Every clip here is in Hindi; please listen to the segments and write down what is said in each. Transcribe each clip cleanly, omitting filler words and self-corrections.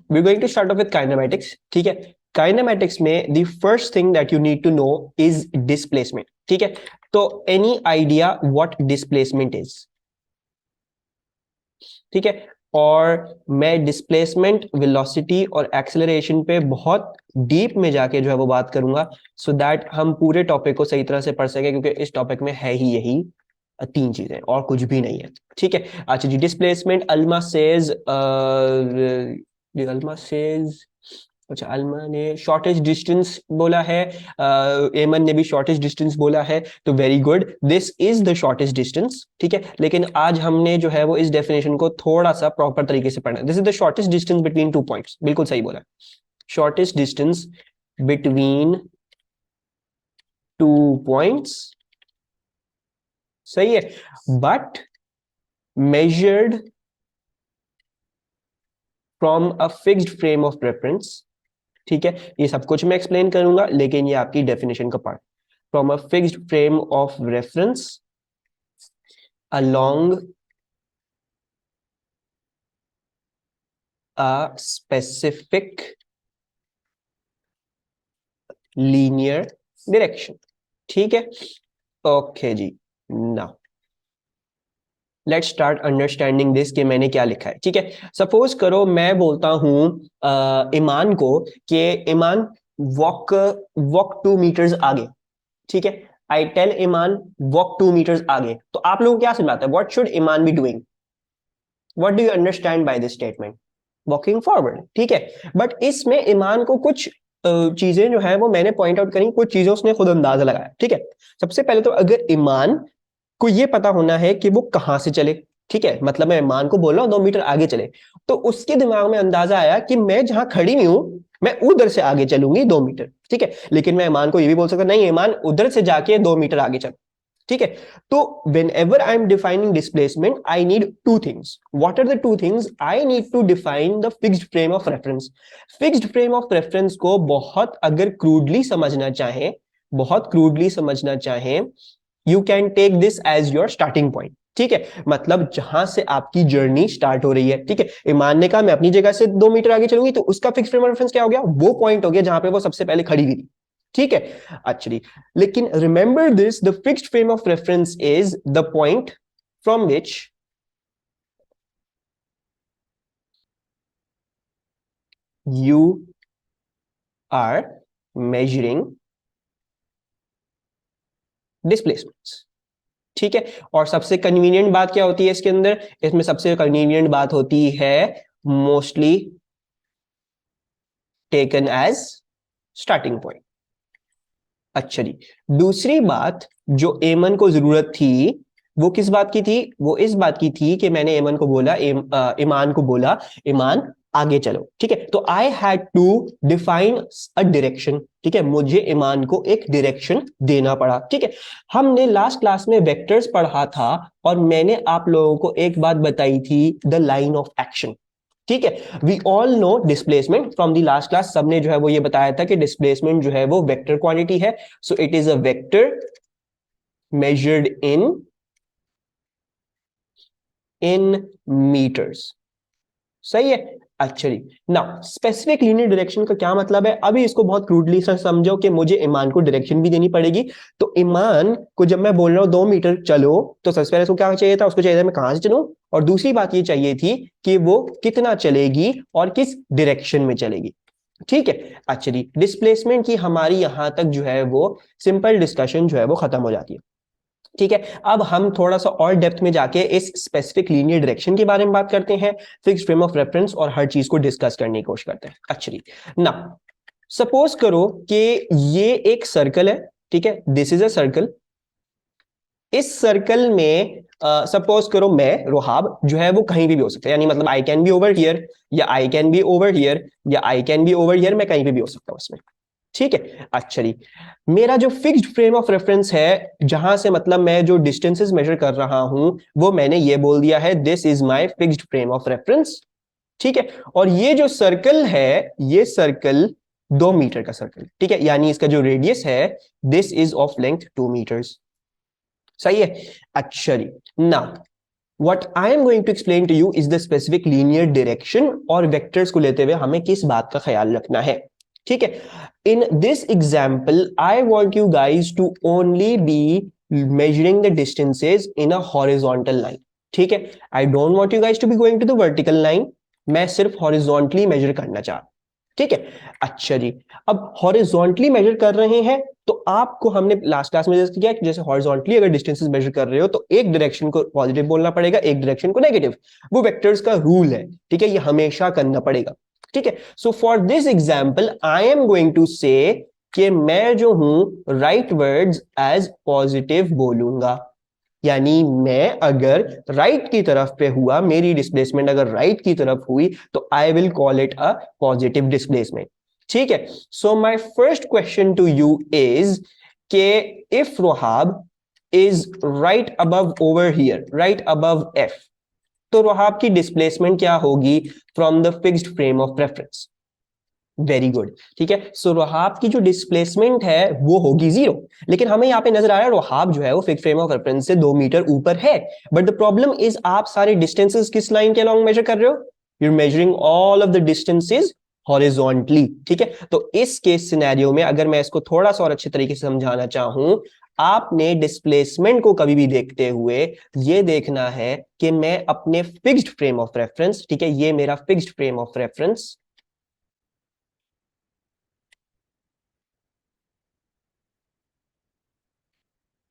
We going to start off with kinematics, ठीक है। काइनेमैटिक्स में the first thing that you need to know is displacement, ठीक है। तो any idea what displacement is, ठीक है। और मैं डिस्प्लेसमेंट, वेलोसिटी और एक्सेलरेशन पे बहुत डीप में जाके जो है वो बात करूंगा, सो दैट हम पूरे टॉपिक को सही तरह से पढ़ सके, क्योंकि इस टॉपिक में है ही यही तीन चीजें और कुछ भी नहीं है, ठीक है। अच्छा जी, डिस्प्लेसमेंट, अल्मा सेज, अच्छा अल्मा ने शॉर्टेज डिस्टेंस बोला है, एमन ने भी शॉर्टेज डिस्टेंस बोला है, तो very good, this is the shortage distance, ठीक है। लेकिन आज हमने जो है वो इस डेफिनेशन को थोड़ा सा प्रॉपर तरीके से पढ़ना है। This is the shortage distance between two points, बिल्कुल सही बोला, shortage distance between two points, सही है, but measured from a fixed frame of reference, ठीक है। ये सब कुछ मैं एक्सप्लेन करूंगा, लेकिन ये आपकी डेफिनेशन का part, from a fixed frame of reference along a specific linear direction, ठीक है। ओके जी, now let's start understanding this कि मैंने क्या लिखा है, ठीक है। सपोज करो मैं बोलता हूं ईमान को कि ईमान वॉक वॉक 2 मीटर्स आगे, ठीक है। I tell Iman walk 2 metres आगे, तो आप लोगों को क्या समझ आता है, what should Iman be doing, what do you understand by this statement, walking forward, ठीक है। बट इसमें ईमान को कुछ चीजें जो है वो मैंने पॉइंट आउट करी, कुछ चीजें उसने खुद अंदाजा लगाया, ठीक है। सबसे पहले तो अगर ईमान को ये पता होना है कि वो कहां से चले, ठीक है, मतलब मैं ईमान को बोल रहा हूं 2 मीटर आगे चले, तो उसके दिमाग में अंदाजा आया कि मैं जहां खड़ी हुई हूं मैं उधर से आगे चलूंगी 2 मीटर, ठीक है। लेकिन मैं ईमान को ये भी बोल सकता नहीं, ईमान उधर से जाके 2 मीटर आगे चल, ठीक है। तो whenever I am defining displacement I need two things, what are the two things, I need to define the fixed frame of reference. Fixed frame of reference को बहुत अगर क्रूडली समझना चाहें, बहुत क्रूडली समझना चाहें, you can take this as your starting point, ठीक है। मतलब जहां से आपकी जर्नी स्टार्ट हो रही है, ठीक है। ईमान ने कहा मैं अपनी जगह से 2 मीटर आगे चलूंगी, तो उसका फिक्स फ्रेम ऑफ रेफरेंस क्या हो गया, वो पॉइंट हो गया जहां पे वो सबसे पहले खड़ी हुई थी, ठीक है। एक्चुअली, लेकिन remember this, the fixed frame of reference is the point from which you are measuring displacements, ठीक है। और सबसे कन्वीनियंट बात क्या होती है इसके अंदर, इसमें सबसे कन्वीनियंट बात होती है mostly taken as starting point. अच्छा जी, दूसरी बात जो एमन को जरूरत थी वो किस बात की थी, वो इस बात की थी कि मैंने एमन को बोला, ईमान को बोला ईमान आगे चलो, ठीक है। तो I had to define a direction, ठीक है, मुझे ईमान को एक डायरेक्शन देना पड़ा, ठीक है। हमने लास्ट क्लास में वेक्टर्स पढ़ा था और मैंने आप लोगों को एक बात बताई थी, द लाइन ऑफ एक्शन, ठीक है। We all know displacement from the last class, सबने जो है वो ये बताया था कि डिस्प्लेसमेंट जो है वो वेक्टर क्वांटिटी है, so it is a vector measured in metres, सही है। अच्छा जी, नाउ स्पेसिफिक लीनियर डायरेक्शन का क्या मतलब है, अभी इसको बहुत क्रूडली समझो कि मुझे ईमान को डायरेक्शन भी देनी पड़ेगी। तो ईमान को जब मैं बोल रहा हूं 2 मीटर चलो, तो सबसे पहले उसको क्या चाहिए था, उसको चाहिए था मैं कहां से चलूं, और दूसरी बात ये चाहिए थी कि वो कितना चलेगी और किस डायरेक्शन में चलेगी, ठीक है। अच्छा जी, डिस्प्लेसमेंट की हमारी यहां तक जो है वो सिंपल डिस्कशन जो है वो खत्म हो जाती है, ठीक है। अब हम थोड़ा सा और डेप्थ में जाके इस स्पेसिफिक लीनियर डायरेक्शन के बारे में बात करते हैं, फिक्स्ड फ्रेम ऑफ रेफरेंस और हर चीज को डिस्कस करने की कोशिश करते हैं। अच्छा ना, सपोज करो कि ये एक सर्कल है, ठीक है, दिस इज अ सर्कल। इस सर्कल में सपोज करो मैं रोहाब जो है वो कहीं भी हो सकता है, यानी मतलब I can be over here, या I can be over here, या I can be over here, मैं कहीं भी हो सकता हूं इसमें, ठीक है। अच्छा जी, मेरा जो फिक्स्ड फ्रेम ऑफ रेफरेंस है, जहां से मतलब मैं जो डिस्टेंसेस मेजर कर रहा हूं, वो मैंने ये बोल दिया है this is my fixed frame of reference, ठीक है। और ये जो सर्कल है, ये सर्कल 2 मीटर का सर्कल, ठीक है, यानी इसका जो रेडियस है this is of length 2 metres, सही है। अच्छा जी, now What I am going to explain to you is the specific linear direction और vectors को लेते हुए हमें किस बात का ख्याल रखना है, ठीक है। In this example, I want you guys to only be measuring the distances in a horizontal line, ठीक है। I don't want you guys to be going to the vertical line. मैं सिर्फ horizontally measure करना चाह, ठीक है। अच्छा जी, अब हॉरिजॉन्टली मेजर कर रहे हैं तो आपको हमने लास्ट क्लास में जैसे किया कि जैसे हॉरिजॉन्टली अगर डिस्टेंसेस मेजर कर रहे हो तो एक डायरेक्शन को पॉजिटिव बोलना पड़ेगा, एक डायरेक्शन को नेगेटिव। वो वेक्टर्स का रूल है, ठीक है, ये हमेशा करना पड़ेगा, ठीक है। So for this example I am going to say कि मैं जो हूं राइट वर्ड्स एज पॉजिटिव बोलूंगा, यानी मैं अगर राइट की तरफ पे हुआ, मेरी डिस्प्लेसमेंट अगर राइट की तरफ हुई तो I will call it a positive displacement, ठीक है। So my first question to you is के if Rohab is right above over here, right above F, तो रोहाब की डिस्प्लेसमेंट क्या होगी from the fixed frame of reference. Very good, ठीक है। सो रोहाब की जो डिस्प्लेसमेंट है वो होगी 0, लेकिन हमें यहाँ पे नजर आ रहा है रोहाब जो है वो फिक्स्ड फ्रेम ऑफ रेफरेंस से 2 मीटर ऊपर है। बट द प्रॉब्लम इज आप सारे डिस्टेंसेस किस लाइन के अलोंग मेजर कर रहे हो, you are measuring all of the distances horizontally, ठीक है। तो इस केस सिनेरियो में अगर मैं इसको थोड़ा सा और अच्छे तरीके से समझाना चाहूं, आपने डिस्प्लेसमेंट को कभी भी देखते हुए ये देखना है कि मैं अपने फिक्स्ड फ्रेम ऑफ रेफरेंस, ठीक है, ये मेरा fixed frame of reference,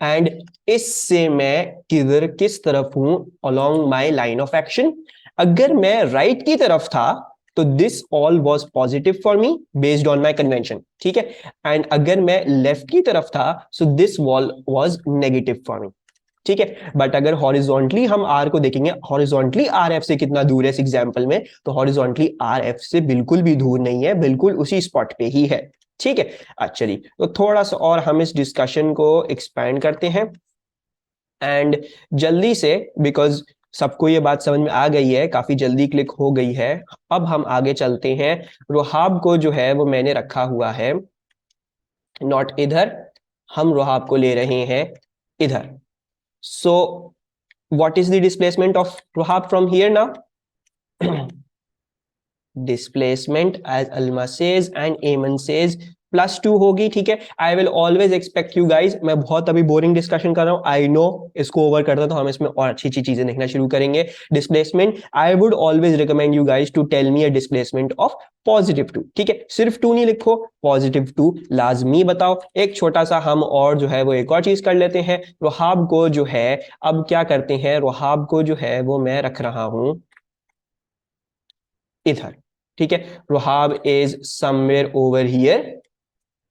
and इससे मैं किधर किस तरफ हूं along my line of action. अगर मैं राइट की तरफ था तो this all was positive for me based on my convention, ठीक है। एंड अगर मैं लेफ्ट की तरफ था so this wall was negative for me, ठीक है। बट अगर हॉरिजॉन्टली हम आर को देखेंगे, हॉरिजॉन्टली आर एफ से कितना दूर है इस एग्जांपल में, तो हॉरिजॉन्टली आर एफ से बिल्कुल भी दूर नहीं है, बिल्कुल उसी स्पॉट पे ही है, ठीक है। अच्छा जी, तो थोड़ा सा और हम इस डिस्कशन को एक्सपैंड करते हैं एंड जल्दी से, बिकॉज सबको ये बात समझ में आ गई है, काफी जल्दी क्लिक हो गई है। अब हम आगे चलते हैं। रोहाब को जो है वो मैंने रखा हुआ है नॉट इधर, हम रोहाब को ले रहे हैं इधर। सो what is the displacement of Rohab from here now? Displacement as Alma says and Aman says +2 होगी, ठीक है। I will always expect you guys, मैं बहुत अभी बोरिंग डिस्कशन कर रहा हूं, आई नो, इसको ओवर करता तो हम इसमें और अच्छी अच्छी चीजें देखना शुरू करेंगे। Displacement, I would always recommend you guys to tell me a displacement of +2, ठीक है। सिर्फ 2 नहीं लिखो, +2 लाजमी बताओ। एक छोटा सा हम और जो है वो एक और चीज कर लेते हैं। रोहाब को जो है अब क्या करते हैं, रोहाब को जो है वो मैं रख रहा हूं इधर, ठीक है। Rohab is somewhere over here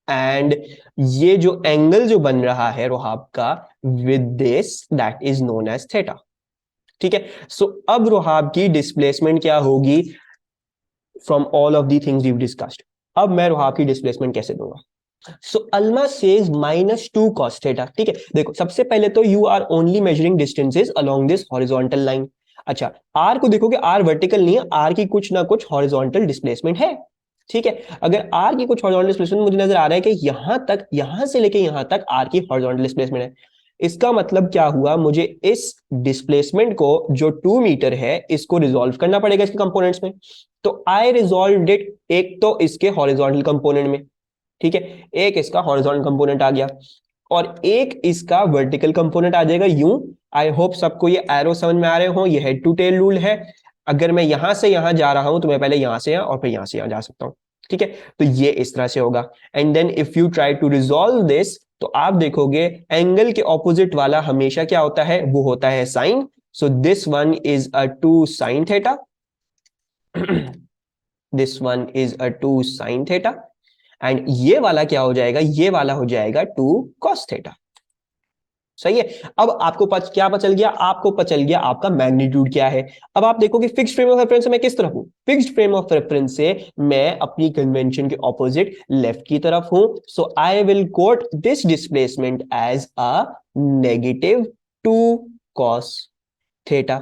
and ये जो एंगल जो बन रहा है रोहाब का with this, that is known as theta, ठीक है। सो अब रोहाब की डिस्प्लेसमेंट क्या होगी from all of the things we discussed. अब मैं रोहाब की डिस्प्लेसमेंट कैसे दूंगा? So Alma says -2 cos theta, ठीक है। देखो सबसे पहले तो you are only measuring distances along this horizontal line. अच्छा, आर को देखोगे, आर वर्टिकल नहीं है, आर की कुछ ना कुछ हॉरिजॉन्टल डिस्प्लेसमेंट है, ठीक है। अगर आर की कुछ हॉरिजॉन्टल डिस्प्लेसमेंट मुझे नजर आ रहा है कि यहां तक, यहां से लेके यहां तक आर की हॉरिजॉन्टल डिस्प्लेसमेंट है, इसका मतलब क्या हुआ, मुझे इस डिस्प्लेसमेंट को जो 2 मीटर है इसको रिजॉल्व करना पड़ेगा इसके कंपोनेंट्स में। तो आई रिजॉल्व इट एक तो इसके हॉरिजॉन्टल कंपोनेंट में, ठीक है, एक इसका हॉरिजॉन्टल कंपोनेंट आ गया और एक इसका वर्टिकल कंपोनेंट आ जाएगा यूं। आई होप सबको ये एरो समझ में आ रहे हो, ये हेड टू टेल रूल है। अगर मैं यहां से यहां जा रहा हूं तो मैं पहले यहां से यहां और फिर यहां से यहां जा सकता हूं, ठीक है। तो ये इस तरह से होगा and then if you try to resolve this तो आप देखोगे एंगल के ऑपोजिट वाला हमेशा क्या होता है, वो होता है sine. So this one is a 2 sin theta, this one is a 2 sin theta and ये वाला क्या हो जाएगा, ये वाला हो जाएगा 2 cos थीटा, सही है। अब आपको क्या पता चल गया, आपको पता चल गया आपका मैग्नीट्यूड क्या है। अब आप देखो कि फिक्स्ड फ्रेम ऑफ रेफरेंस से मैं किस तरफ हूं, फिक्स्ड फ्रेम ऑफ रेफरेंस से मैं अपनी कन्वेंशन के ऑपोजिट लेफ्ट की तरफ हूं। So I will quote this displacement as a -2 cos theta.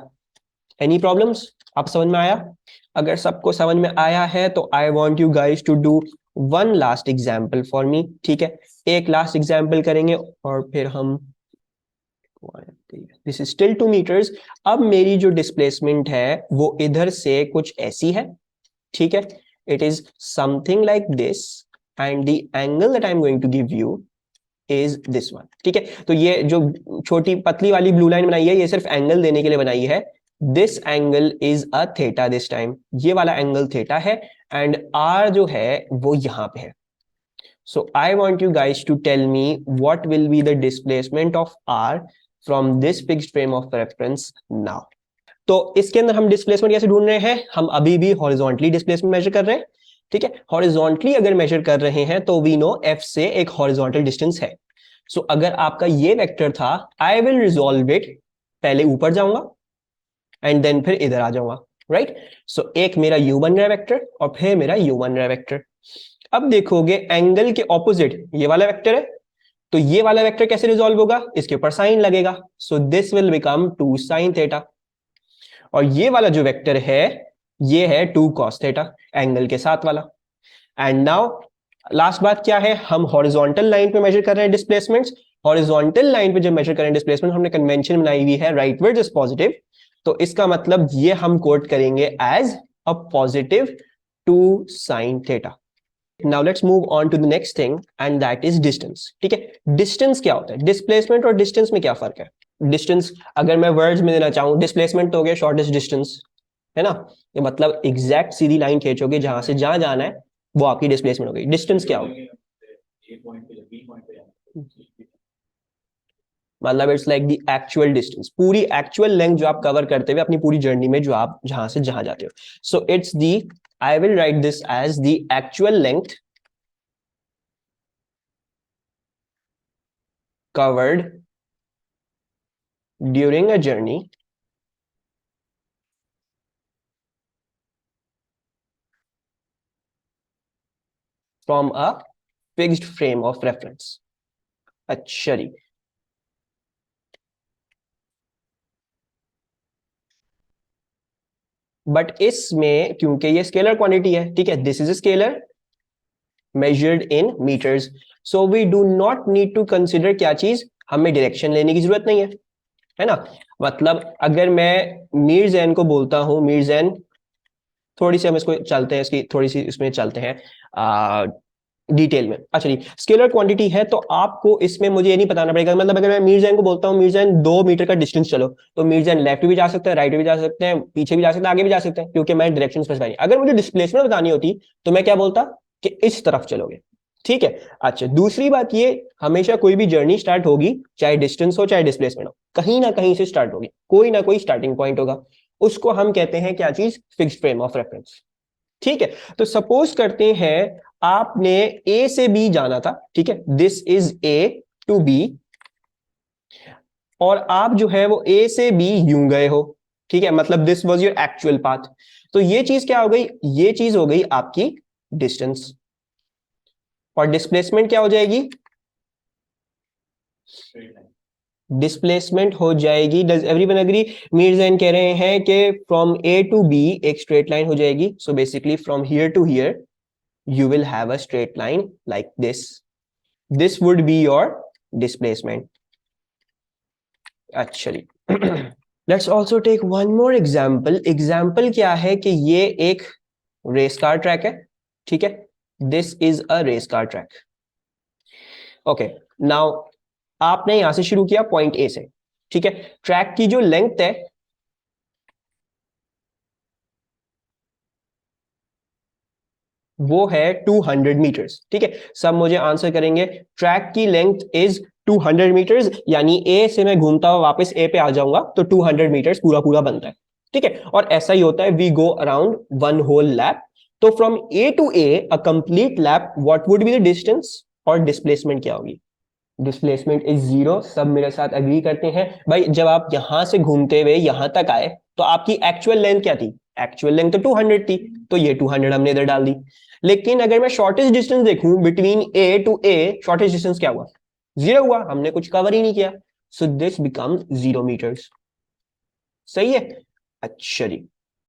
Any problems, आप समझ में आया? अगर सबको समझ में आया है तो I want you guys to do one last example for me, ठीक है। एक लास्ट एग्जाम्पल करेंगे और फिर हम दिस इज स्टिल 2 मीटर्स। अब मेरी जो डिस्प्लेसमेंट है वो इधर से कुछ ऐसी है, ठीक है, it is something like this and the angle that I am going to give you is this one, ठीक है। तो ये जो छोटी पतली वाली ब्लू लाइन बनाई है ये सिर्फ एंगल देने के लिए बनाई है। This angle is a theta this time, ये वाला एंगल थीटा है एंड आर जो है वो यहां पे है। So I want you guys to tell me what will be the displacement of R from this fixed frame of reference now. तो इसके अंदर हम डिस्प्लेसमेंट कैसे ढूंढ रहे हैं, हम अभी भी हॉरिजॉन्टली डिस्प्लेसमेंट मेजर कर रहे हैं, ठीक है। हॉरिजॉन्टली अगर मेजर कर रहे हैं तो वी नो F से एक हॉरिजॉन्टल डिस्टेंस है। सो अगर आपका ये वेक्टर था, आई विल रिजॉल्व इट, पहले ऊपर जाऊंगा एंड देन फिर इधर आ जाऊंगा, राइट। सो एक मेरा u बन रहा है वेक्टर और फिर मेरा u बन रहा है वेक्टर। अब देखोगे एंगल के ऑपोजिट ये वाला वेक्टर है, तो ये वाला वेक्टर कैसे रिजॉल्व होगा, इसके ऊपर साइन लगेगा, so this will become 2 sin theta. और ये वाला जो वेक्टर है ये है 2 cos थीटा, एंगल के साथ वाला। एंड नाउ लास्ट बात क्या है, हम हॉरिजॉन्टल लाइन पे मेजर कर रहे हैं डिस्प्लेसमेंट्स। हॉरिजॉन्टल लाइन पे जब मेजर कर रहे हैं डिस्प्लेसमेंट, हमने कन्वेंशन बनाई हुई है राइटवर्ड्स इज पॉजिटिव, तो इसका मतलब ये हम कोट करेंगे as a positive 2 sin theta. Now let's move on to the next thing and that is distance, ठीक है। डिस्टेंस क्या होता है, डिस्प्लेसमेंट और डिस्टेंस में क्या फर्क है। डिस्टेंस अगर मैं वर्ड्स में देना चाहूं, डिस्प्लेसमेंट तो हो गया शॉर्टेस्ट डिस्टेंस, है ना, ये मतलब एग्जैक्ट सीधी लाइन खींचोगे जहां से जहां जाना है वो आपकी डिस्प्लेसमेंट हो गई। डिस्टेंस क्या होगी, मतलब it's like the actual distance, पूरी एक्चुअल लेंथ जो आप कवर करते हुए अपनी पूरी जर्नी में जो आप जहां से जहां जाते हो। So it's the, I will write this as the actual length covered during a journey from a fixed frame of reference। अच्छा जी, बट इसमें क्योंकि ये स्केलर क्वांटिटी है, ठीक है, this is scalar measured in meters, so we do not need to consider क्या चीज, हमें डायरेक्शन लेने की जरूरत नहीं है ना। मतलब अगर मैं मीरजैन को बोलता हूं, मीरजैन, थोड़ी सी हम इसको चलते हैं, इसकी थोड़ी सी इसमें चलते हैं डिटेल में। अच्छा जी, स्केलर क्वांटिटी है तो आपको इसमें मुझे ये नहीं बताना पड़ेगा, मतलब अगर मैं मीरजैन को बोलता हूँ मीरजैन 2 मीटर का डिस्टेंस चलो, तो मीरजैन लेफ्ट भी जा सकता है, राइट भी जा सकते हैं, पीछे भी जा सकते हैं, आगे भी जा सकते हैं, क्योंकि मैं डायरेक्शन स्पेसिफाई। अगर मुझे डिस्प्लेसमेंट बतानी होती तो मैं क्या बोलता कि इस तरफ चलोगे, ठीक है। अच्छा, दूसरी बात ये, हमेशा कोई भी जर्नी स्टार्ट होगी, चाहे डिस्टेंस हो चाहे डिस्प्लेसमेंट हो, कहीं ना कहीं से स्टार्ट होगी, कोई ना कोई स्टार्टिंग पॉइंट होगा, उसको हम कहते हैं क्या चीज, फिक्स्ड फ्रेम ऑफ रेफरेंस, ठीक है। तो सपोज करते हैं आपने ए से बी जाना था, ठीक है, this is A to B, और आप जो है वो ए से बी यूं गए हो, ठीक है, मतलब this was your actual path. तो ये चीज क्या हो गई, ये चीज हो गई आपकी डिस्टेंस, और डिस्प्लेसमेंट क्या हो जाएगी, डिस्प्लेसमेंट हो जाएगी, डज एवरीवन एग्री। मीरजैन कह रहे हैं कि फ्रॉम ए टू बी एक स्ट्रेट लाइन हो जाएगी, so basically from here to here you will have a straight line like this would be your displacement। actually let's also take one more example क्या है कि ये एक रेस कार ट्रैक है, ठीक है, this is a race car track. Okay, now आपने यहां से शुरू किया पॉइंट ए से, ठीक है, ट्रैक की जो लेंथ है वो है 200 मीटर्स, ठीक है। सब मुझे आंसर करेंगे, ट्रैक की लेंथ इज 200 मीटर्स, यानी ए से मैं घूमता हुआ वापस ए पे आ जाऊंगा तो 200 मीटर्स पूरा पूरा बनता है, ठीक है। और ऐसा ही होता है, we go around one whole lap. तो from A to A a complete lap, what would be the distance, और डिस्प्लेसमेंट क्या होगी, डिस्प्लेसमेंट इज जीरो। सब मेरे साथ एग्री करते हैं भाई, जब आप यहां से घूमते हुए यहां तक आए तो आपकी एक्चुअल लेंथ क्या थी, एक्चुअल लेंथ तो 200 थी, तो ये 200 हमने इधर डाल दी। लेकिन अगर मैं शॉर्टेस्ट डिस्टेंस देखूं between A to A, shortest distance क्या हुआ, जीरो हुआ, हमने कुछ कवर ही नहीं किया, सो दिस बिकम 0 मीटर्स। सही है, अच्छा जी।